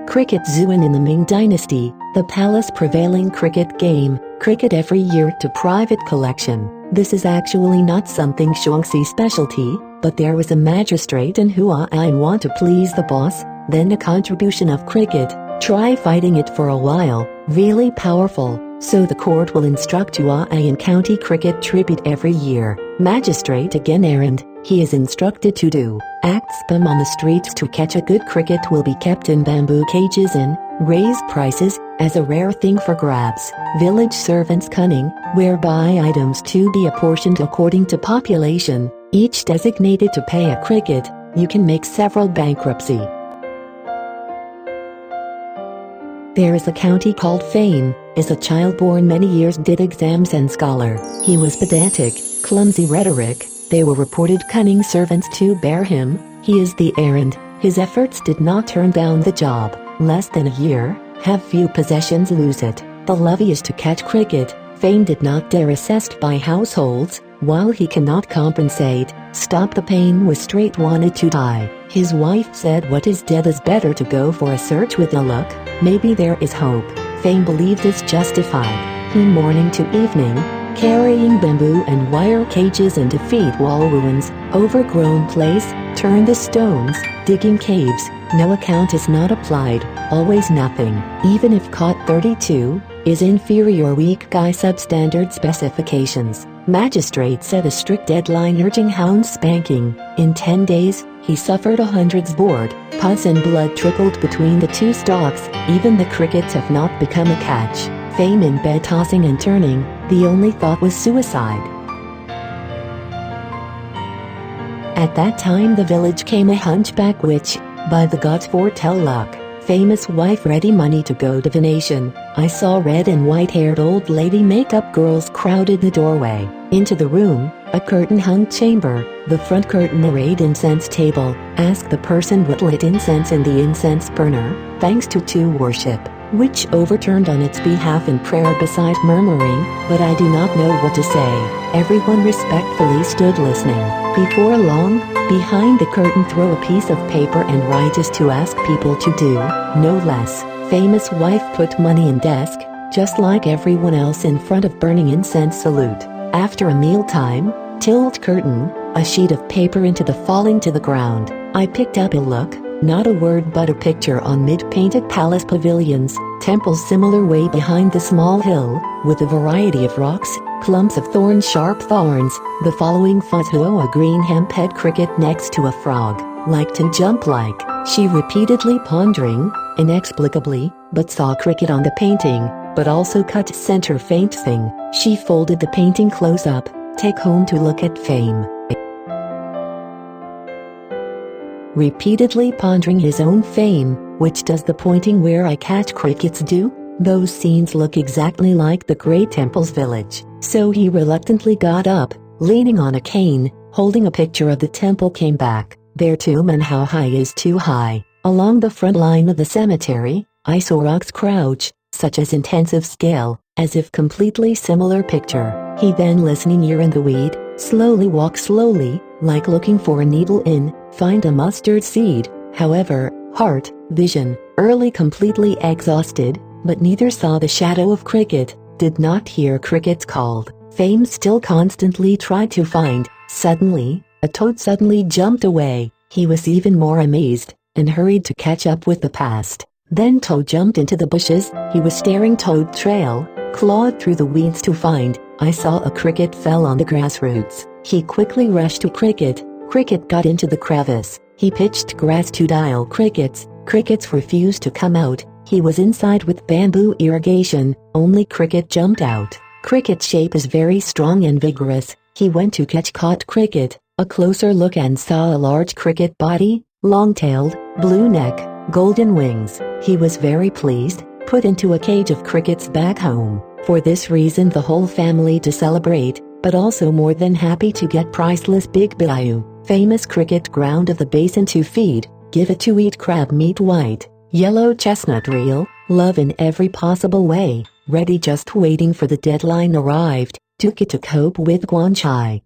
Cricket Xuande in the Ming Dynasty, the palace prevailing cricket game, cricket every year to private collection. This is actually not something Shaanxi specialty, but there was a magistrate in Huayin want to please the boss, then a contribution of cricket, try fighting it for a while, really powerful, so the court will instruct Huayin county cricket tribute every year. Magistrate again errand, he is instructed to do acts spam on the streets to catch a good cricket will be kept in bamboo cages and raise prices as a rare thing for grabs. Village servants cunning, whereby items to be apportioned according to population, each designated to pay a cricket, you can make several bankruptcy. There is a county called Fame, is a child born many years did exams and scholar. He was pedantic, clumsy rhetoric, they were reported cunning servants to bear him, he is the errand, his efforts did not turn down the job, less than a year, have few possessions lose it, the levy is to catch cricket, Fame did not dare assessed by households, while he cannot compensate, stop the pain was straight wanted to die, his wife said what is dead is better to go for a search with a look, maybe there is hope, Fame believed it's justified, he morning to evening, carrying bamboo and wire cages and to feed wall ruins, overgrown place, turn the stones, digging caves, no account is not applied, always nothing, even if caught 32, is inferior weak guy substandard specifications. Magistrate set a strict deadline urging hound spanking, in 10 days, he suffered 100's board, pus and blood trickled between the two stalks, even the crickets have not become a catch. Fame in bed tossing and turning, the only thought was suicide. At that time the village came a hunchback which, by the gods foretell luck, famous wife ready money to go divination, I saw red and white-haired old lady makeup girls crowded the doorway, into the room, a curtain-hung chamber, the front curtain arrayed incense table, ask the person what lit incense in the incense burner, thanks to worship, which overturned on its behalf in prayer beside murmuring, but I do not know what to say. Everyone respectfully stood listening. Before long, behind the curtain throw a piece of paper and write is to ask people to do, no less. Famous wife put money in desk, just like everyone else in front of burning incense salute. After a mealtime, tilt curtain, a sheet of paper into the falling to the ground. I picked up a look. Not a word but a picture on mid-painted palace pavilions, temples similar way behind the small hill, with a variety of rocks, clumps of thorns sharp thorns, the following photo a green hemp-head cricket next to a frog, like to jump like, she repeatedly pondering, inexplicably, but saw cricket on the painting, but also cut center faint thing, she folded the painting close up, take home to look at Fame. Repeatedly pondering his own fame, which does the pointing where I catch crickets do? Those scenes look exactly like the great temple's village. So he reluctantly got up, leaning on a cane, holding a picture of the temple came back. There too and how high is too high. Along the front line of the cemetery, I saw rocks crouch, such as intensive scale, as if completely similar picture. He then listening ear in the weed, slowly walk slowly, like looking for a needle in, find a mustard seed, however, heart, vision, early completely exhausted, but neither saw the shadow of cricket, did not hear crickets called, Fame still constantly tried to find, suddenly, a toad suddenly jumped away, he was even more amazed, and hurried to catch up with the past, then toad jumped into the bushes, he was staring toad trail, clawed through the weeds to find, I saw a cricket fell on the grass roots, he quickly rushed to cricket, cricket got into the crevice, he pitched grass to dial crickets, crickets refused to come out, he was inside with bamboo irrigation, only cricket jumped out, cricket shape is very strong and vigorous, he went to catch caught cricket, a closer look and saw a large cricket body, long-tailed, blue neck, golden wings, he was very pleased, put into a cage of crickets back home, for this reason the whole family to celebrate, but also more than happy to get priceless big bayou, famous cricket ground of the basin to feed, give it to eat crab meat white, yellow chestnut reel, love in every possible way, ready just waiting for the deadline arrived, took it to cope with Guanchai.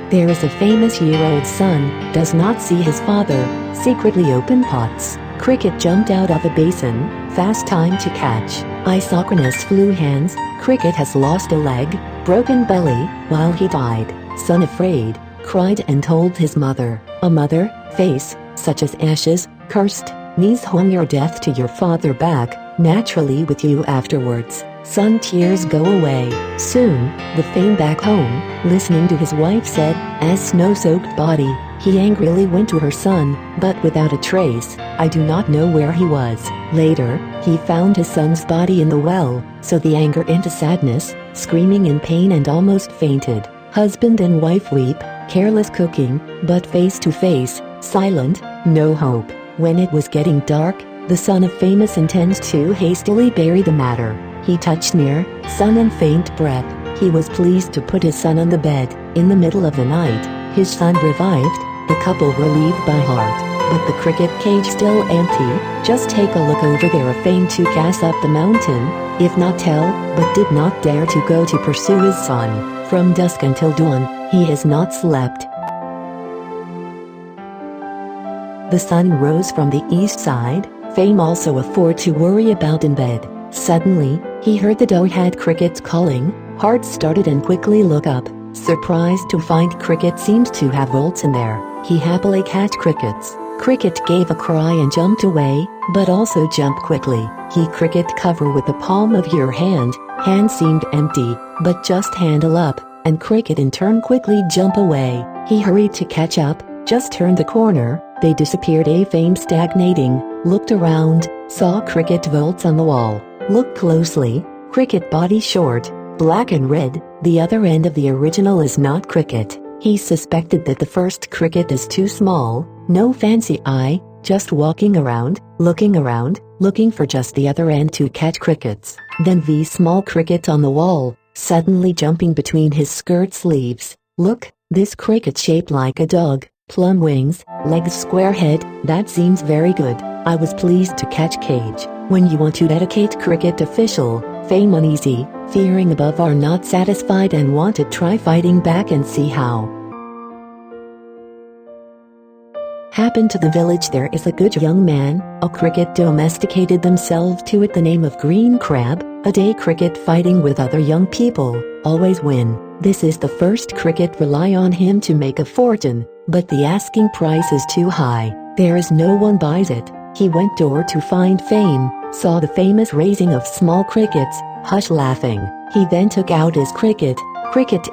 There is a famous year-old son, does not see his father, secretly open pots. Cricket jumped out of a basin, fast time to catch. Isochronous flew hands, cricket has lost a leg, broken belly, while he died. Son afraid, cried and told his mother. A mother, face, such as ashes, cursed, knees hung your death to your father back, naturally with you afterwards. Son tears go away. Soon, the fame back home, listening to his wife said, as snow-soaked body, he angrily went to her son, but without a trace, I do not know where he was. Later, he found his son's body in the well, so the anger into sadness, screaming in pain and almost fainted. Husband and wife weep, careless cooking, but face to face, silent, no hope. When it was getting dark, the son of famous intends to hastily bury the matter. He touched near, son and faint breath. He was pleased to put his son on the bed. In the middle of the night, his son revived, the couple relieved by heart. But the cricket cage still empty, just take a look over there. A fame to gas up the mountain, if not tell, but did not dare to go to pursue his son. From dusk until dawn, he has not slept. The sun rose from the east side, fame also afford to worry about in bed. Suddenly, he heard the doe-head crickets calling, heart started and quickly look up, surprised to find cricket seems to have volts in there. He happily catch crickets. Cricket gave a cry and jumped away, but also jumped quickly. He cricket cover with the palm of your hand seemed empty, but just handle up, and cricket in turn quickly jump away. He hurried to catch up, just turned the corner, they disappeared. A fame stagnating, looked around, saw cricket volts on the wall. Look closely, cricket body short, black and red, the other end of the original is not cricket. He suspected that the first cricket is too small, no fancy eye, just walking around, looking for just the other end to catch crickets. Then the small cricket on the wall, suddenly jumping between his skirt sleeves. Look, this cricket shaped like a dog, plum wings, legs square head, that seems very good. I was pleased to catch cage. When you want to dedicate cricket official, fame uneasy, fearing above are not satisfied and want to try fighting back and see how. Happened to the village there is a good young man, a cricket domesticated themselves to it the name of green crab, a day cricket fighting with other young people, always win. This is the first cricket rely on him to make a fortune, but the asking price is too high, there is no one buys it. He went door to find fame, saw the famous raising of small crickets, hush laughing. He then took out his cricket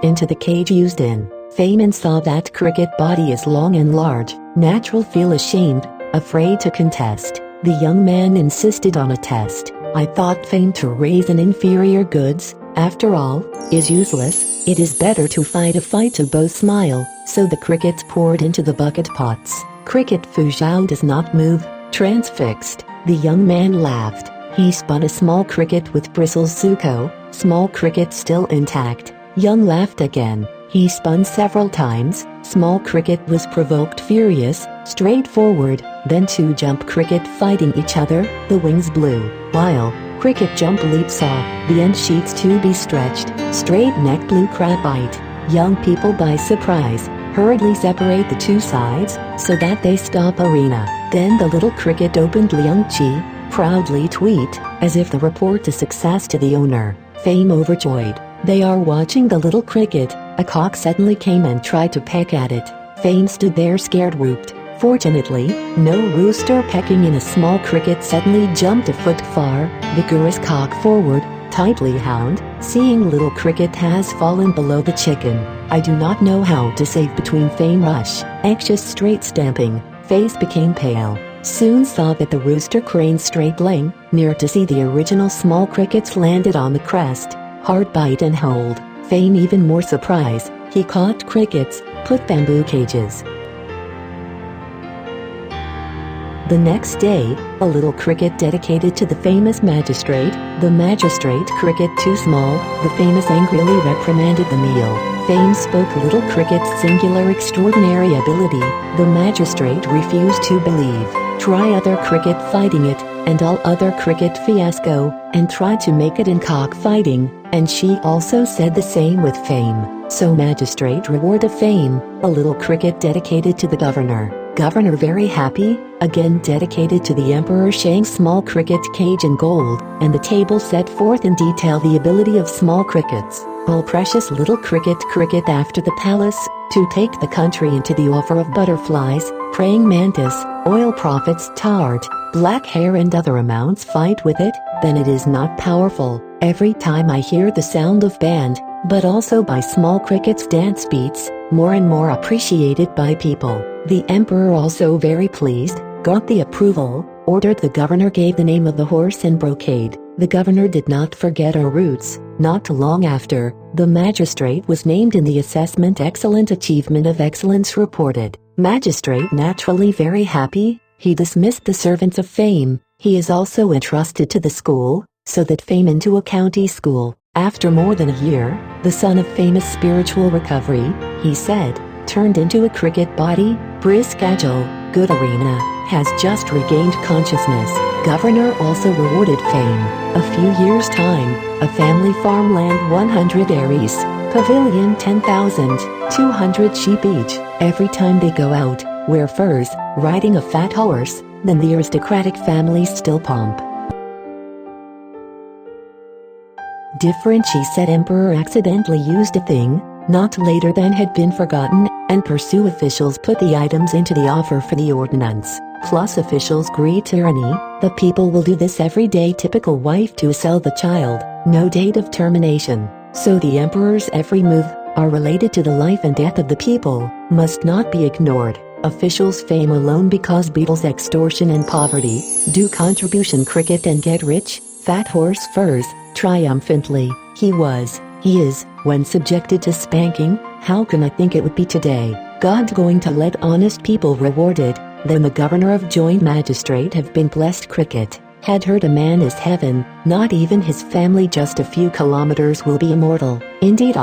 into the cage used in fame and saw that cricket body is long and large, natural feel ashamed, afraid to contest. The young man insisted on a test. I thought fame to raise an inferior goods, after all, is useless, it is better to fight a fight to both smile, so the crickets poured into the bucket pots. Cricket Fuzhou does not move, transfixed. The young man laughed. He spun a small cricket with bristles Zuko, small cricket still intact. Young laughed again. He spun several times, small cricket was provoked furious, straight forward, then two jump cricket fighting each other, the wings blew, while cricket jump leap saw, the end sheets to be stretched, straight neck blue crab bite. Young people by surprise, hurriedly separate the two sides, so that they stop arena. Then the little cricket opened Liang Qi, proudly tweet, as if the report a success to the owner. Fame overjoyed. They are watching the little cricket, a cock suddenly came and tried to peck at it. Fame stood there scared whooped. Fortunately, no rooster pecking in a small cricket suddenly jumped a foot far, vigorous cock forward, tightly hound, seeing little cricket has fallen below the chicken. I do not know how to save between fame rush, anxious straight stamping, face became pale. Soon saw that the rooster crane straight laying, near to see the original small crickets landed on the crest, hard bite and hold. Fame even more surprise, he caught crickets, put bamboo cages. The next day, a little cricket dedicated to the famous magistrate, the magistrate cricket too small, the famous angrily reprimanded the meal. Fame spoke little cricket's singular extraordinary ability, the magistrate refused to believe, try other cricket fighting it, and all other cricket fiasco, and tried to make it in cock fighting, and she also said the same with fame. So Magistrate reward of fame, a little cricket dedicated to the governor. Governor very happy, again dedicated to the Emperor Shang small cricket cage in gold, and the table set forth in detail the ability of small crickets, all precious little cricket after the palace, to take the country into the offer of butterflies, praying mantis, oil profits tart, black hair and other amounts fight with it, then it is not powerful, every time I hear the sound of band, but also by small crickets dance beats, more and more appreciated by people. The emperor also very pleased, got the approval, ordered the governor gave the name of the horse in brocade. The governor did not forget our roots. Not long after, the magistrate was named in the assessment excellent achievement of excellence reported. Magistrate naturally very happy, he dismissed the servants of fame, he is also entrusted to the school, so that fame into a county school. After more than a year, the son of famous spiritual recovery, he said, turned into a cricket body, brisk agile, good arena, has just regained consciousness. Governor also rewarded fame. A few years' time, a family farmland 100 aries, pavilion 10,000, 200 sheep each. Every time they go out, wear furs, riding a fat horse, then the aristocratic families still pomp. Different she said emperor accidentally used a thing, not later than had been forgotten, and pursue officials put the items into the offer for the ordinance. Plus officials greet tyranny, the people will do this every day typical wife to sell the child, no date of termination. So the emperor's every move, are related to the life and death of the people, must not be ignored. Officials fame alone because beetles extortion and poverty, do contribution cricket and get rich, fat horse furs, triumphantly, he is, when subjected to spanking, how can I think it would be today? God's going to let honest people rewarded, then the governor of joint magistrate have been blessed cricket, had heard a man is heaven, not even his family just a few kilometers will be immortal, indeed